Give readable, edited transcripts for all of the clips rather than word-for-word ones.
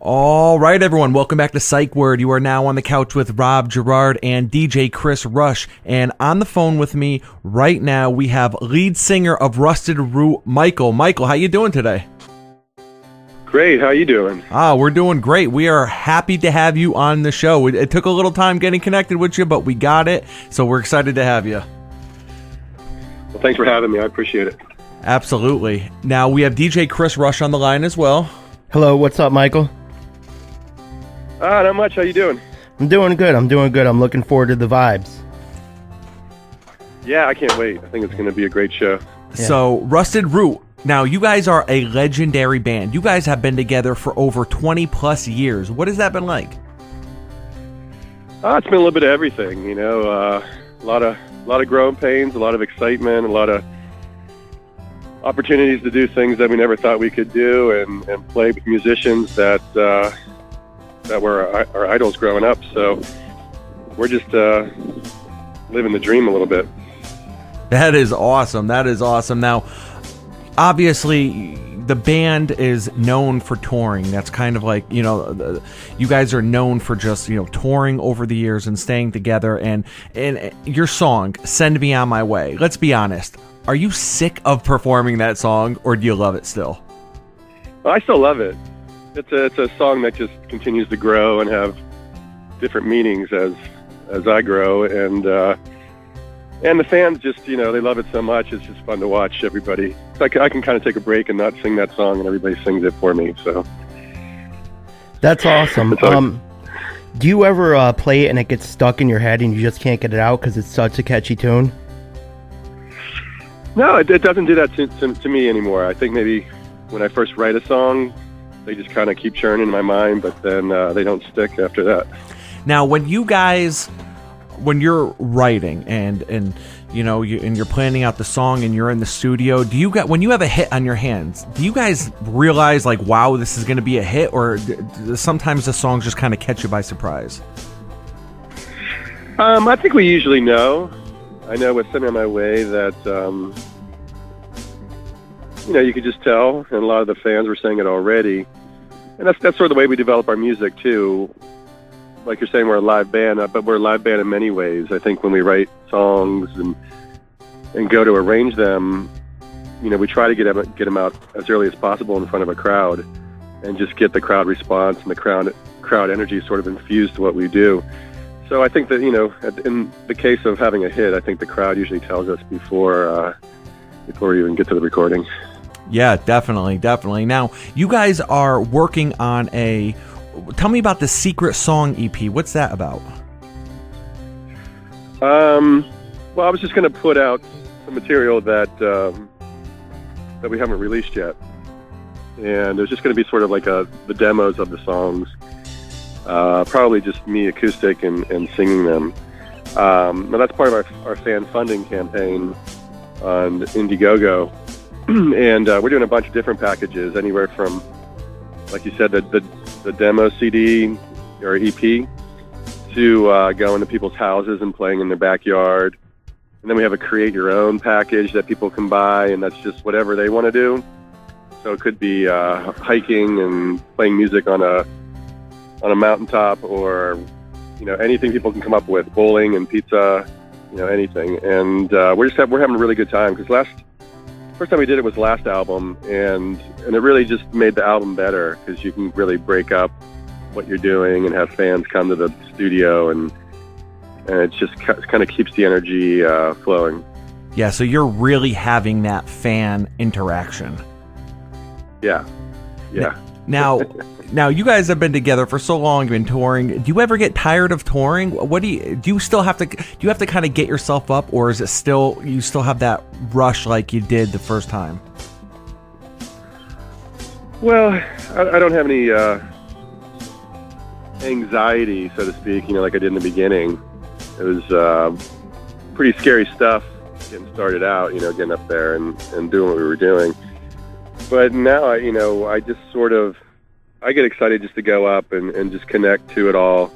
All right, everyone, welcome back to Psych Word. You are now on the couch with Rob Gerard and DJ Chris Rush. And on the phone with me right now, we have lead singer of Rusted Root, Michael. Michael, how you doing today? Great. How you doing? We're doing great. We are happy to have you on the show. It took a little time getting connected with you, but we got it. So we're excited to have you. Well, thanks for having me. I appreciate it. Absolutely. Now, we have DJ Chris Rush on the line as well. Hello, what's up, Michael? Not much. How you doing? I'm doing good. I'm looking forward to the vibes. Yeah, I can't wait. I think it's going to be a great show. Yeah. So, Rusted Root. Now, you guys are a legendary band. You guys have been together for over 20 plus years. What has that been like? It's been a little bit of everything, you know. A lot of growing pains, a lot of excitement, a lot of opportunities to do things that we never thought we could do, and play with musicians that were our idols growing up. So we're just living the dream a little bit. That is awesome. Now, obviously, the band is known for touring. That's kind of like, you guys are known for just, touring over the years and staying together. And your song, Send Me On My Way, let's be honest. Are you sick of performing that song, or do you love it still? Well, I still love it. It's a song that just continues to grow and have different meanings as I grow, and the fans just, they love it so much. It's just fun to watch everybody. I can kind of take a break and not sing that song, and everybody sings it for me. So that's awesome. Do you ever play it and it gets stuck in your head and you just can't get it out because it's such a catchy tune? No, it doesn't do that to me anymore. I think maybe when I first write a song, they just kind of keep churning in my mind, but then they don't stick after that. Now, when you're writing and you're planning out the song and you're in the studio, when you have a hit on your hands, do you guys realize like, wow, this is going to be a hit, or sometimes the songs just kind of catch you by surprise? I think we usually know. I know with Send Me On My Way that you could just tell, and a lot of the fans were saying it already. And that's sort of the way we develop our music, too. Like you're saying, we're a live band, but we're a live band in many ways. I think when we write songs and go to arrange them, we try to get them out as early as possible in front of a crowd and just get the crowd response and the crowd energy sort of infused to what we do. So I think that, in the case of having a hit, I think the crowd usually tells us before we even get to the recording. Yeah, definitely. Now, you guys are working on tell me about the Secret Song EP. What's that about? Well, I was just going to put out some material that we haven't released yet. And there's just going to be sort of like the demos of the songs. Probably just me acoustic and singing them. Now that's part of our fan funding campaign on Indiegogo. And we're doing a bunch of different packages, anywhere from, like you said, the demo CD or EP to going to people's houses and playing in their backyard. And then we have a create your own package that people can buy, and that's just whatever they want to do. So it could be hiking and playing music on a mountaintop, or anything people can come up with, bowling and pizza, anything. And we're having a really good time, because first time we did it was last album, and it really just made the album better, because you can really break up what you're doing and have fans come to the studio, and it just kind of keeps the energy flowing. Yeah, so you're really having that fan interaction. Yeah. Now you guys have been together for so long, you've been touring. Do you ever get tired of touring? Do you have to kind of get yourself up, or is it you still have that rush like you did the first time? Well, I don't have any anxiety, so to speak, like I did in the beginning. It was pretty scary stuff getting started out, getting up there and doing what we were doing. But now, I just sort of, I get excited just to go up and just connect to it all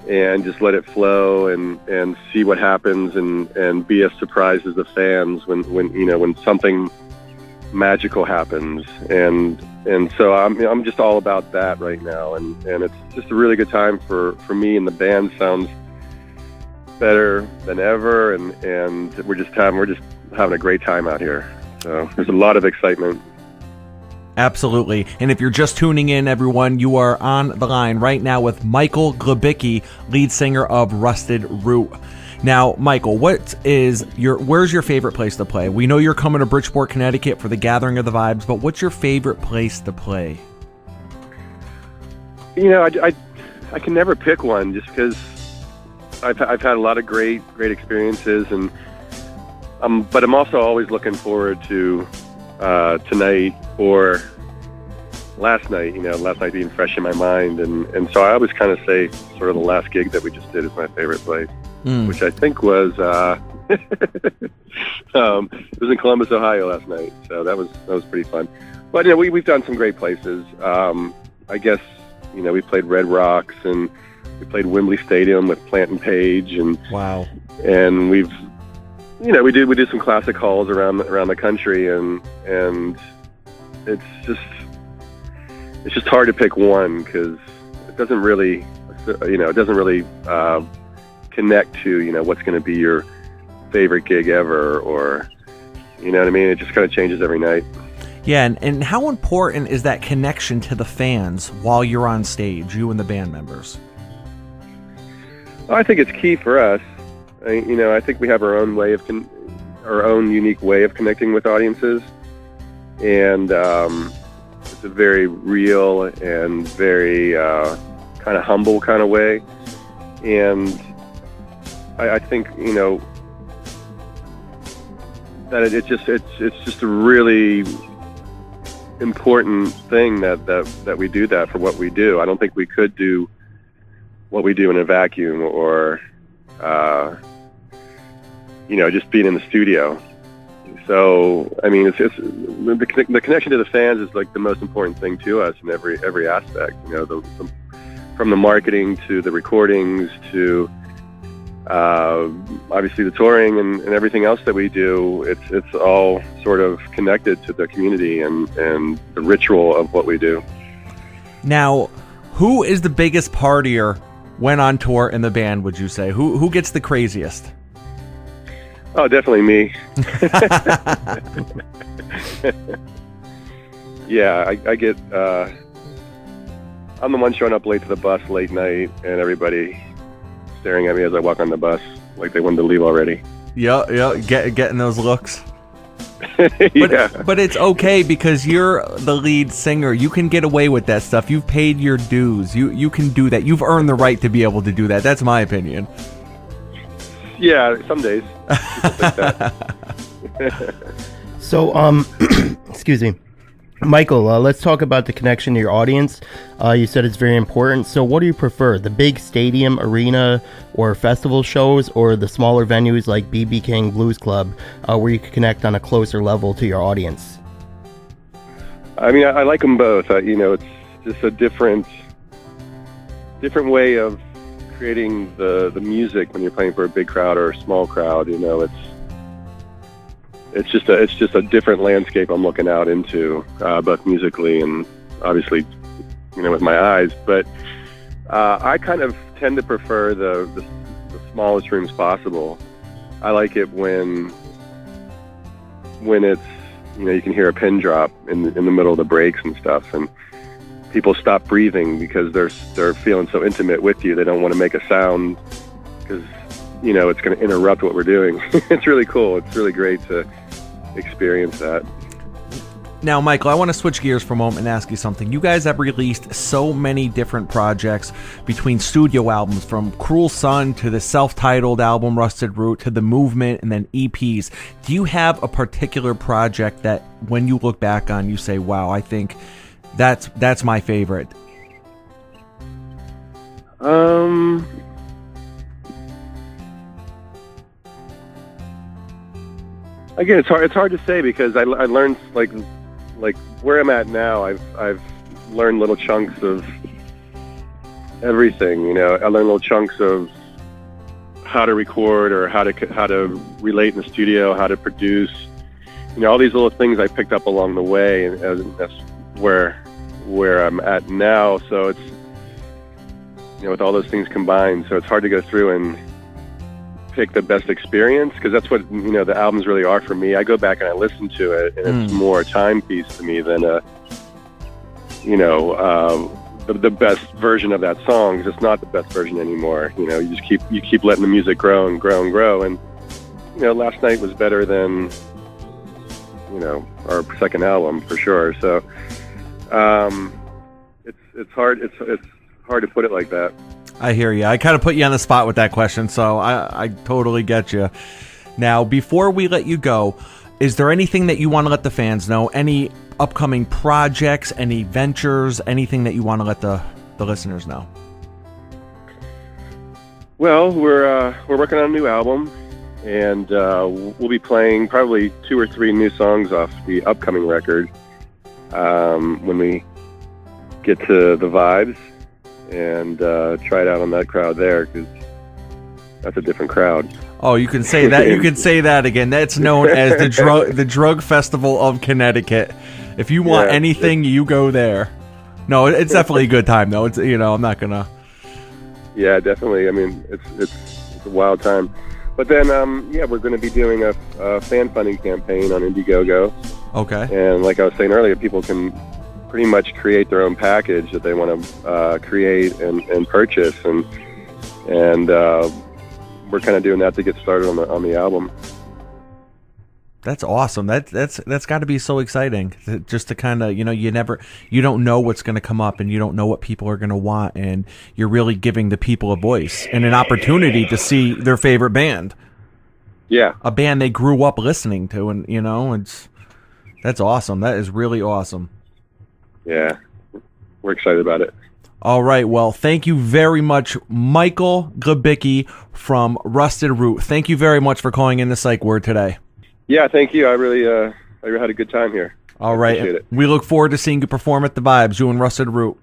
and just let it flow and see what happens and be as surprised as the fans when something magical happens, and so I'm just all about that right now, and it's just a really good time for me, and the band sounds better than ever, and we're just having a great time out here. So there's a lot of excitement. Absolutely. And if you're just tuning in, everyone, you are on the line right now with Michael Glebicki, lead singer of Rusted Root. Now, Michael, where's your favorite place to play? We know you're coming to Bridgeport, Connecticut for the Gathering of the Vibes, but what's your favorite place to play? You know, I can never pick one, just because I've had a lot of great experiences, and but I'm also always looking forward to tonight or last night. You know, last night being fresh in my mind, and so I always kind of say sort of the last gig that we just did is my favorite place. Which I think was it was in Columbus, Ohio last night. So that was pretty fun. But you know, we've done some great places. I guess, you know, we played Red Rocks, and we played Wembley Stadium with Plant and Page, and wow. And we did some classic halls around the country, and it's just hard to pick one, because it doesn't really connect to, you know, what's going to be your favorite gig ever, or, you know what I mean? It just kind of changes every night. Yeah, and how important is that connection to the fans while you're on stage, you and the band members? Well, I think it's key for us. I think we have our own way of our own unique way of connecting with audiences, and it's a very real and very kind of humble kind of way, and I think, you know, that it's just a really important thing that we do that for what we do. I don't think we could do what we do in a vacuum, or just being in the studio. So I mean, it's the connection to the fans is like the most important thing to us in every aspect. You know, from the marketing to the recordings to obviously the touring and everything else that we do. It's all sort of connected to the community and the ritual of what we do. Now, who is the biggest partier when on tour in the band, would you say? Who gets the craziest? Oh, definitely me. Yeah, I get I'm the one showing up late to the bus late night, and everybody staring at me as I walk on the bus like they wanted to leave already. Yeah, getting those looks. Yeah. But it's okay, because you're the lead singer. You can get away with that stuff. You've paid your dues. You can do that. You've earned the right to be able to do that. That's my opinion. Yeah, some days. Like that. So, excuse me. Michael, let's talk about the connection to your audience. You said it's very important. So what do you prefer, the big stadium, arena, or festival shows, or the smaller venues like BB King Blues Club, where you can connect on a closer level to your audience? I mean, I like them both. It's just a different way of creating the music when you're playing for a big crowd or a small crowd. You know, it's just a different landscape I'm looking out into, both musically and obviously, with my eyes. But I kind of tend to prefer the smallest rooms possible. I like it when it's, you can hear a pin drop in the middle of the breaks and stuff, and people stop breathing because they're feeling so intimate with you. They don't want to make a sound because it's going to interrupt what we're doing. It's really cool. It's really great to experience that. Now, Michael, I want to switch gears for a moment and ask you something. You guys have released so many different projects, between studio albums, from Cruel Sun to the self-titled album Rusted Root to The Movement, and then EPs. Do you have a particular project that when you look back on, you say, wow, I think that's my favorite? Again, it's hard to say, because I learned like where I'm at now. I've learned little chunks of everything. I learned little chunks of how to record, or how to relate in the studio, how to produce, all these little things I picked up along the way, and that's where I'm at now. So it's, with all those things combined, so it's hard to go through and pick the best experience, because that's what, the albums really are for me. I go back and I listen to it, and it's more a timepiece to me than the best version of that song, because it's not the best version anymore. You just keep letting the music grow and grow and grow. And, Last Night was better than, our second album for sure. So, it's hard to put it like that. I hear you. I kind of put you on the spot with that question, so I totally get you. Now, before we let you go, is there anything that you want to let the fans know? Any upcoming projects, any ventures, anything that you want to let the listeners know? Well, we're working on a new album, and we'll be playing probably 2 or 3 new songs off the upcoming record when we get to the Vibes and try it out on that crowd there, because that's a different crowd. Oh, you can say that. You can say that again. That's known as the drug festival of Connecticut. If you want anything, you go there. No, it's definitely a good time though. It's I'm not gonna. Yeah, definitely. I mean, it's a wild time. But then we're going to be doing a fan funding campaign on Indiegogo. Okay. And like I was saying earlier, people can pretty much create their own package that they want to create and purchase, and we're kind of doing that to get started on the album. That's awesome. That's got to be so exciting, just to kind of, you don't know what's going to come up, and you don't know what people are going to want, and you're really giving the people a voice and an opportunity to see their favorite band. Yeah. A band they grew up listening to, and that's awesome. That is really awesome. Yeah. We're excited about it. All right. Well, thank you very much, Michael Glebicki from Rusted Root. Thank you very much for calling in the Psych Word today. Yeah, thank you. I really had a good time here. All right. Appreciate it. We look forward to seeing you perform at the Vibes, you and Rusted Root.